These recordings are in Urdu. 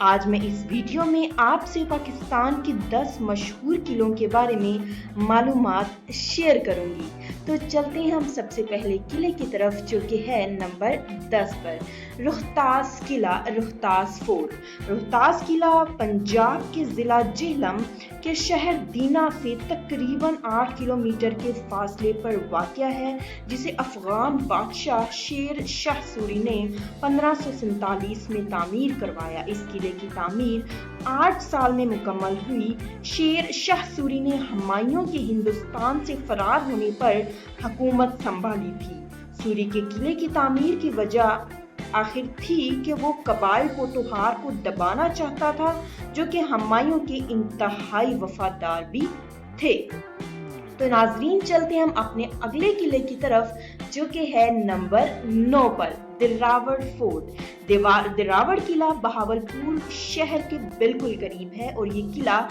آج میں اس ویڈیو میں آپ سے پاکستان کے 10 مشہور قلعوں کے بارے میں معلومات شیئر کروں گی۔ تو چلتے ہیں ہم سب سے پہلے قلعے کی طرف، جو کہ ہے نمبر 10 پر روہتاس قلعہ، روہتاس فورٹ۔ روہتاس قلعہ پنجاب کے ضلع جہلم کے شہر دینا سے تقریباً 8 کلومیٹر کے فاصلے پر واقع ہے، جسے افغان بادشاہ شیر شاہ سوری نے 1547 میں تعمیر کروایا۔ اس قلعے کی تعمیر 8 سال میں مکمل ہوئی۔ شیر شاہ سوری نے ہمایوں کے ہندوستان سے فرار ہونے پر حکومت سنبھالی تھی۔ سوری کے قلعے کی تعمیر کی وجہ آخر تھی کہ وہ قبائل پوٹوہار کو دبانا چاہتا تھا، جو کہ ہمایوں کے انتہائی وفادار بھی تھے۔ تو ناظرین، چلتے ہیں ہم اپنے اگلے قلعے کی طرف، جو کہ ہے نمبر 9 پر دراوڑ فورٹ۔ دراوڑ قلعہ بہاولپور شہر کے بالکل قریب ہے اور یہ قلعہ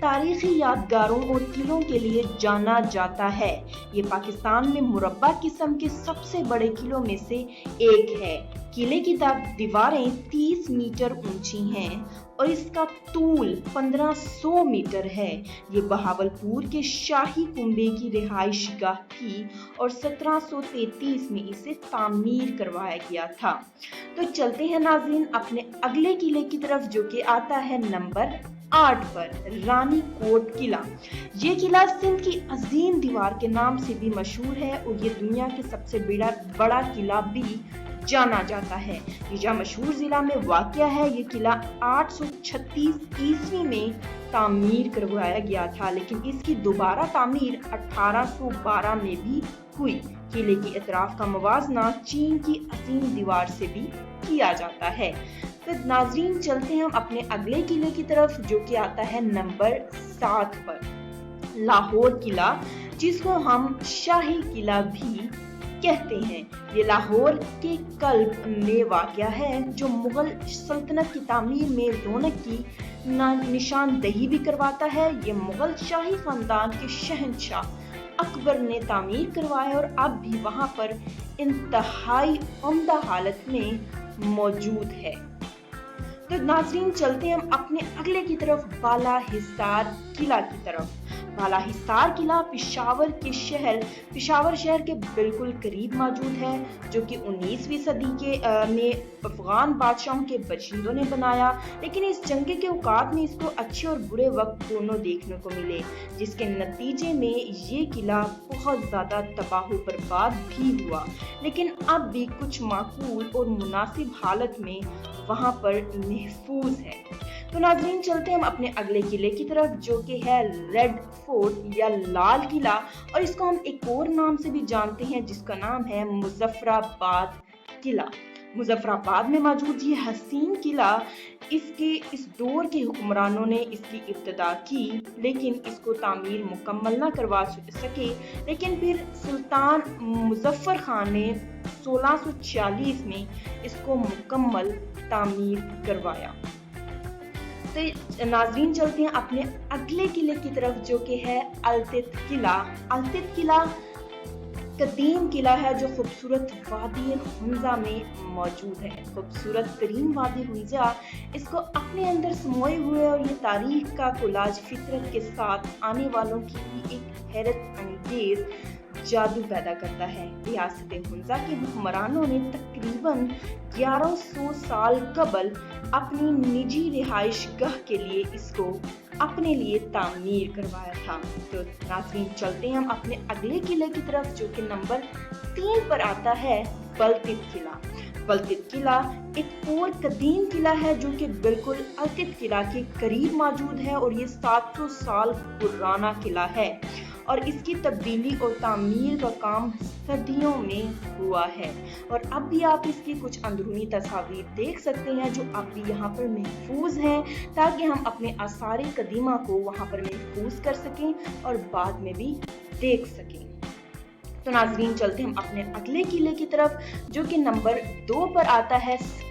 تاریخی یادگاروں اور قلعوں کے لیے جانا جاتا ہے۔ یہ پاکستان میں مربع قسم کے سب سے بڑے قلعوں میں سے ایک ہے۔ قلعے کی دیواریں 30 میٹر اونچی ہیں اور اس کا طول 1500 میٹر ہے۔ یہ بہاولپور کے شاہی کنبے کی رہائش گاہ تھی اور 1733 میں اسے تعمیر کروایا گیا تھا۔ تو چلتے ہیں ناظرین اپنے اگلے قلعے کی طرف، جو کہ آتا ہے نمبر 8 پر رانی کوٹ قلعہ۔ یہ قلعہ سندھ کی عظیم دیوار کے نام سے بھی مشہور ہے اور یہ دنیا کے سب سے بڑا قلعہ بھی جانا جاتا ہے۔ یہ جہاں مشہور ضلع میں واقع ہے۔ یہ قلعہ 836 عیسوی میں تعمیر کروایا گیا تھا، لیکن اس کی دوبارہ تعمیر 1812 میں بھی ہوئی۔ قلعے کے اطراف کا موازنہ چین کی عظیم دیوار سے بھی کیا جاتا ہے۔ تو ناظرین، چلتے ہیں ہم اپنے اگلے قلعے کی طرف، جو کہ آتا ہے نمبر 7 پر لاہور قلعہ، جس کو ہم شاہی قلعہ بھی کہتے ہیں۔ یہ لاہور کے قلب میں واقع ہے، جو مغل سلطنت کی تعمیر میں رونق کی نشاندہی بھی کرواتا ہے۔ یہ مغل شاہی خاندان کے شہنشاہ اکبر نے تعمیر کروایا اور اب بھی وہاں پر انتہائی عمدہ حالت میں موجود ہے۔ تو ناظرین، چلتے ہیں ہم اپنے اگلے کی طرف، بالا حصار قلعہ کی طرف۔ بالا حصار قلعہ پشاور شہر کے بالکل قریب موجود ہے، جو کہ 19ویں صدی میں افغان بادشاہوں کے باشندوں نے بنایا، لیکن اس جنگ کے اوقات میں اس کو اچھے اور برے وقت دونوں دیکھنے کو ملے، جس کے نتیجے میں یہ قلعہ بہت زیادہ تباہ و برباد بھی ہوا، لیکن اب بھی کچھ معقول اور مناسب حالت میں وہاں پر محفوظ ہے۔ تو ناظرین، چلتے ہم اپنے اگلے قلعے کی طرف، جو کہ ہے ریڈ فورٹ یا لال قلعہ، اور اس کو ہم ایک اور نام سے بھی جانتے ہیں، جس کا نام ہے مظفرآباد قلعہ۔ مظفرآباد میں موجود یہ حسین قلعہ، اس دور کے حکمرانوں نے اس کی ابتدا کی، لیکن اس کو تعمیر مکمل نہ کروا سکے، لیکن پھر سلطان مظفر خان نے 1646 میں اس کو مکمل تعمیر کروایا۔ تو ناظرین، چلتے ہیں اپنے اگلے قلعے کی طرف، جو کہ ہے التت قلعہ۔ التت قلعہ قدیم قلعہ ہے جو خوبصورت وادی حنزہ میں موجود ہے۔ خوبصورت ترین وادی حنزہ اس کو اپنے اندر سموئے ہوئے اور یہ تاریخ کا کولاج فطرت کے ساتھ آنے والوں کی ایک حیرت انگیز جادو پیدا کرتا ہے۔ ریاست حنزہ کے حکمرانوں نے تقریباً 1100 سال قبل اپنی نجی رہائش گاہ کے لیے اس کو اپنے لیے تعمیر کروایا تھا۔ تو ناظرین، چلتے ہیں ہم اپنے اگلے قلعے کی طرف، جو کہ نمبر 3 پر آتا ہے بلتت قلعہ۔ بلتت قلعہ ایک اور قدیم قلعہ ہے، جو کہ بالکل التت قلعہ کے قریب موجود ہے اور یہ 700 سال پرانا قلعہ ہے اور اس کی تبدیلی اور تعمیر کا کام صدیوں میں ہوا ہے، اور اب بھی آپ اس کی کچھ اندرونی تصاویر دیکھ سکتے ہیں جو اب بھی یہاں پر محفوظ ہیں، تاکہ ہم اپنے آثار قدیمہ کو وہاں پر محفوظ کر سکیں اور بعد میں بھی دیکھ سکیں۔ تو ناظرین، چلتے ہم اپنے اگلے قلعے کی طرف، جو کہ نمبر 2 پر آتا ہے